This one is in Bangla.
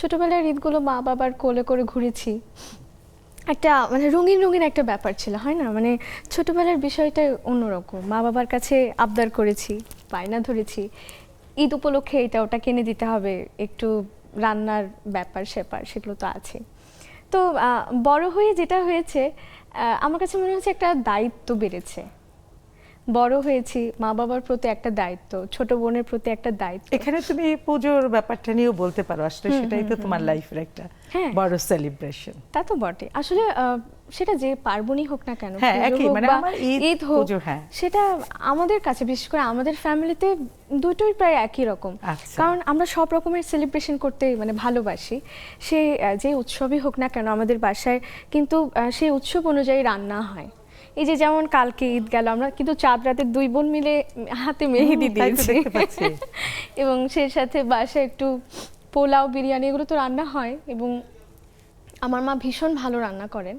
ছোটবেলার ঈদগুলো মা বাবার কোলে করে ঘুরেছি। একটা মানে রঙিন রঙিন একটা ব্যাপার ছিল, হয় না? মানে ছোটবেলার বিষয়টা অন্যরকম। মা বাবার কাছে আবদার করেছি, বায়না ধরেছি, ঈদ উপলক্ষে এটা ওটা কিনে দিতে হবে, একটু রান্নার ব্যাপার স্যাপার সেগুলো তো আছে। তো বড় হয়ে যেটা হয়েছে, আমার কাছে মনে হচ্ছে একটা দায়িত্ব বেড়েছে। বড় হয়েছি, মা বাবার প্রতি একটা দায়িত্ব, ছোট বোনের প্রতি একটা দায়িত্ব। এখানে তুমি পুজোর ব্যাপারটা নিয়েও বলতে পারো, আসলে সেটাই তো তোমার লাইফের একটা হ্যাঁ। বড় সেলিব্রেশন। তা তো বটে আসলে, সেটা যে পার্বণই হোক না কেন, হ্যাঁ, পুজো একই, হোক মানে বা আমার ঈদ হোক, পুজো, হ্যাঁ। সেটা আমাদের কাছে, বিশেষ করে আমাদের ফ্যামিলিতে দুটোই প্রায় একই রকম। আচ্ছা। কারণ আমরা সব রকমের সেলিব্রেশন করতে মানে ভালোবাসি। সে যে উৎসবই হোক না কেন, আমাদের বাসায় কিন্তু সেই উৎসব অনুযায়ী রান্না হয়। এই যে যেমন কালকে ঈদ গেল, আমরা কিন্তু চাঁদ রাতের দুই বোন মিলে হাতে মেহেদি তাই তো দিয়েছি দেখতে পাচ্ছি। এবং সেই সাথে বাসায় একটু পোলাও বিরিয়ানি এগুলো তো রান্না হয়। এবং আমার মা ভীষণ ভালো রান্না করেন।